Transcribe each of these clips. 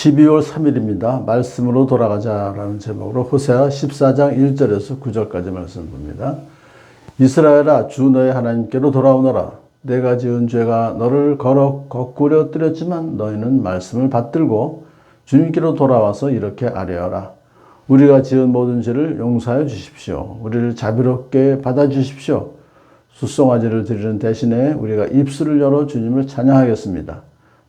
12월 3일입니다. 말씀으로 돌아가자라는 제목으로 호세아 14장 1절에서 9절까지 말씀 봅니다. 이스라엘아, 주 너의 하나님께로 돌아오너라. 내가 지은 죄가 너를 거꾸려 뜨렸지만 너희는 말씀을 받들고 주님께로 돌아와서 이렇게 아뢰어라. 우리가 지은 모든 죄를 용서하여 주십시오. 우리를 자비롭게 받아주십시오. 숫송아지를 드리는 대신에 우리가 입술을 열어 주님을 찬양하겠습니다.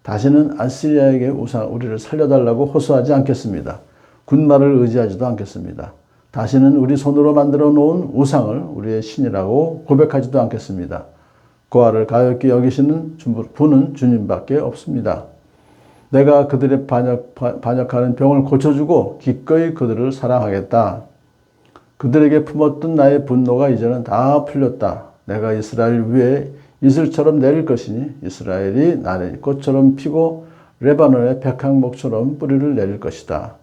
다시는 아시리아에게 우리를 살려달라고 호소하지 않겠습니다. 군마를 의지하지도 않겠습니다. 다시는 우리 손으로 만들어 놓은 우상을 우리의 신이라고 고백하지도 않겠습니다. 고아를 가엾게 여기시는 분은 주님밖에 없습니다. 내가 그들의 반역하는 병을 고쳐주고 기꺼이 그들을 사랑하겠다. 그들에게 품었던 나의 분노가 이제는 다 풀렸다. 내가 이스라엘 위에 이슬처럼 내릴 것이니 이스라엘이 나의 꽃처럼 피고 레바논의 백향목처럼 뿌리를 내릴 것이다.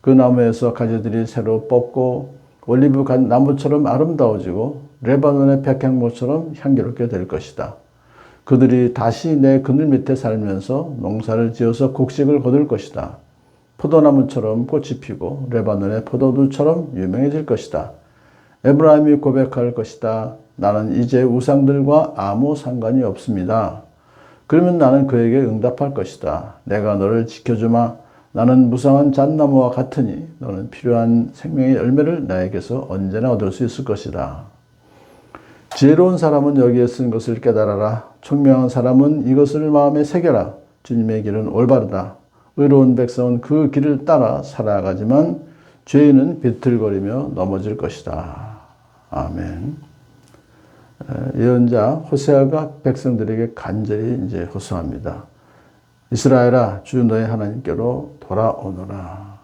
그 나무에서 가지들이 새로 뻗고 올리브 나무처럼 아름다워지고 레바논의 백향목처럼 향기롭게 될 것이다. 그들이 다시 내 그늘 밑에 살면서 농사를 지어서 곡식을 거둘 것이다. 포도나무처럼 꽃이 피고 레바논의 포도주처럼 유명해질 것이다. 에브라임이 고백할 것이다. 나는 이제 우상들과 아무 상관이 없습니다. 그러면 나는 그에게 응답할 것이다. 내가 너를 지켜주마. 나는 무성한 잣나무와 같으니 너는 필요한 생명의 열매를 나에게서 언제나 얻을 수 있을 것이다. 지혜로운 사람은 여기에 쓴 것을 깨달아라. 총명한 사람은 이것을 마음에 새겨라. 주님의 길은 올바르다. 의로운 백성은 그 길을 따라 살아가지만 죄인은 비틀거리며 넘어질 것이다. 아멘. 예언자 호세아가 백성들에게 간절히 이제 호소합니다. 이스라엘아, 주 너의 하나님께로 돌아오너라.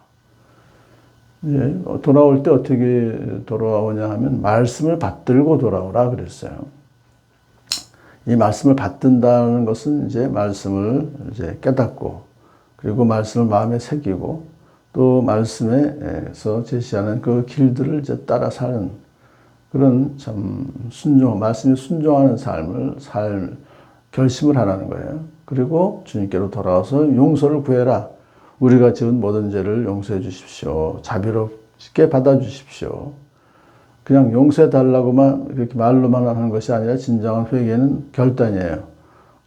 돌아올 때 어떻게 돌아오냐 하면 말씀을 받들고 돌아오라 그랬어요. 이 말씀을 받든다는 것은 이제 말씀을 이제 깨닫고 그리고 말씀을 마음에 새기고 또 말씀에서 제시하는 그 길들을 이제 따라 사는 그런 참 말씀에 순종하는 삶을 결심을 하라는 거예요. 그리고 주님께로 돌아와서 용서를 구해라. 우리가 지은 모든 죄를 용서해 주십시오. 자비롭게 받아주십시오. 그냥 용서해 달라고만 이렇게 말로만 하는 것이 아니라 진정한 회개는 결단이에요.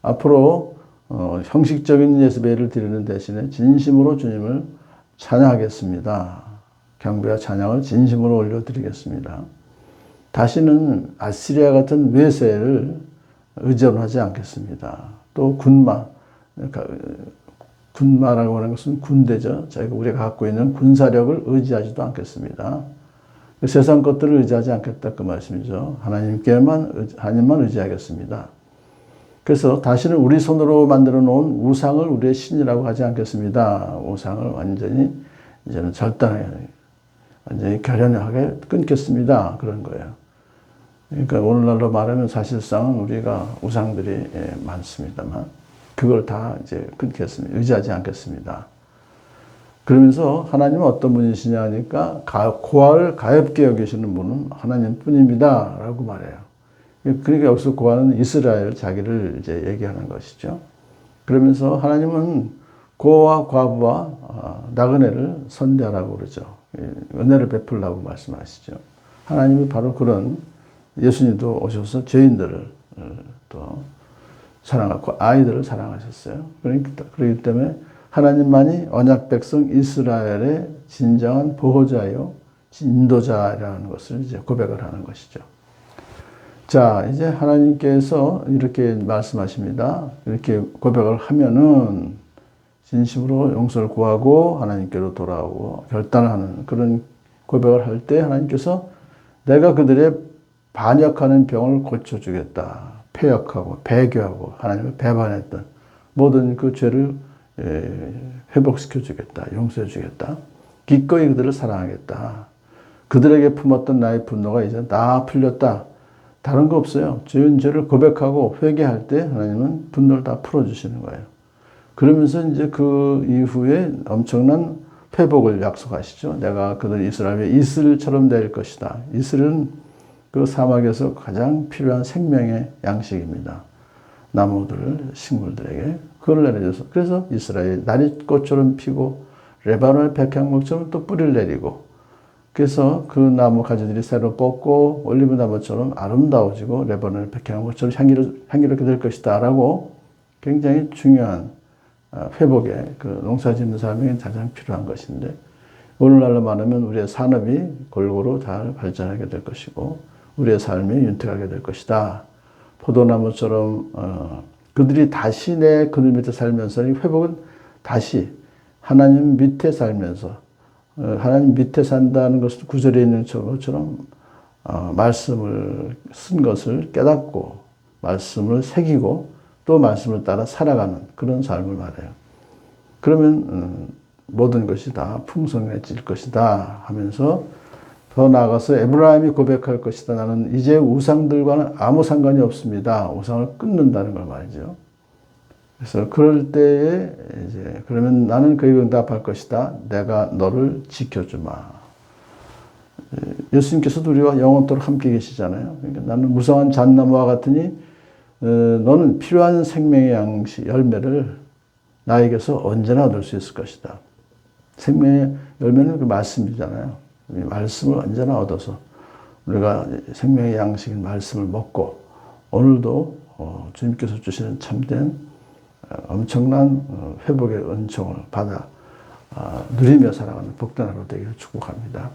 앞으로 형식적인 예배를 드리는 대신에 진심으로 주님을 찬양하겠습니다. 경배와 찬양을 진심으로 올려드리겠습니다. 다시는 아시리아 같은 외세를 의존하지 않겠습니다. 또 군마라고 하는 것은 군대죠. 우리가 갖고 있는 군사력을 의지하지도 않겠습니다. 세상 것들을 의지하지 않겠다 그 말씀이죠. 하나님만 의지하겠습니다. 그래서 다시는 우리 손으로 만들어 놓은 우상을 우리의 신이라고 하지 않겠습니다. 우상을 완전히 이제는 완전히 결연하게 끊겠습니다. 그런 거예요. 그러니까 오늘날로 말하면 사실상 우리가 우상들이 많습니다만 그걸 다 이제 끊겠습니다. 의지하지 않겠습니다. 그러면서 하나님은 어떤 분이시냐 하니까 고아를 가엾게 여기시는 분은 하나님뿐입니다. 라고 말해요. 그러니까 여기서 고아는 이스라엘 자기를 이제 얘기하는 것이죠. 그러면서 하나님은 고아와 과부와 나그네를 선대하라고 그러죠. 은혜를 베풀라고 말씀하시죠. 하나님이 바로 그런 예수님도 오셔서 죄인들을 또 사랑하고 아이들을 사랑하셨어요. 그렇기 때문에 하나님만이 언약 백성 이스라엘의 진정한 보호자요, 인도자라는 것을 이제 고백을 하는 것이죠. 자, 이제 하나님께서 이렇게 말씀하십니다. 이렇게 고백을 하면은 진심으로 용서를 구하고 하나님께로 돌아오고 결단하는 그런 고백을 할 때 하나님께서 내가 그들의 반역하는 병을 고쳐주겠다. 폐역하고 배교하고 하나님을 배반했던 모든 그 죄를 회복시켜주겠다. 용서해주겠다. 기꺼이 그들을 사랑하겠다. 그들에게 품었던 나의 분노가 이제 다 풀렸다. 다른 거 없어요. 지은 죄를 고백하고 회개할 때 하나님은 분노를 다 풀어주시는 거예요. 그러면서 이제 그 이후에 엄청난 회복을 약속하시죠. 내가 그들 이스라엘의 이슬처럼 될 것이다. 이슬은 그 사막에서 가장 필요한 생명의 양식입니다. 나무들, 식물들에게 그걸 내려줘서 그래서 이스라엘 날이 꽃처럼 피고 레바논의 백향목처럼 또 뿌리를 내리고 그래서 그 나무 가지들이 새로 뻗고 올리브 나무처럼 아름다워지고 레바논의 백향목처럼 향기롭게 될 것이다 라고 굉장히 중요한 회복의 그 농사 짓는 사람에게 가장 필요한 것인데 오늘날로 말하면 우리의 산업이 골고루 잘 발전하게 될 것이고 우리의 삶이 윤택하게 될 것이다. 포도나무처럼 그들이 다시 내 그늘 밑에 살면서 이 회복은 다시 하나님 밑에 살면서 하나님 밑에 산다는 것은 구절에 있는 것처럼 말씀을 쓴 것을 깨닫고 말씀을 새기고 또 말씀을 따라 살아가는 그런 삶을 말해요. 그러면 모든 것이 다 풍성해질 것이다 하면서 더 나아가서 에브라임이 고백할 것이다. 나는 이제 우상들과는 아무 상관이 없습니다. 우상을 끊는다는 걸 말이죠. 그래서 그럴 때에 이제 그러면 나는 그에게 응답할 것이다. 내가 너를 지켜주마. 예수님께서도 우리와 영원토록 함께 계시잖아요. 그러니까 나는 무성한 잣나무와 같으니 너는 필요한 생명의 양식 열매를 나에게서 언제나 얻을 수 있을 것이다. 생명의 열매는 그 말씀이잖아요. 이 말씀을 언제나 얻어서 우리가 생명의 양식인 말씀을 먹고 오늘도 주님께서 주시는 참된 엄청난 회복의 은총을 받아 누리며 살아가는 복된 하루 되기를 축복합니다.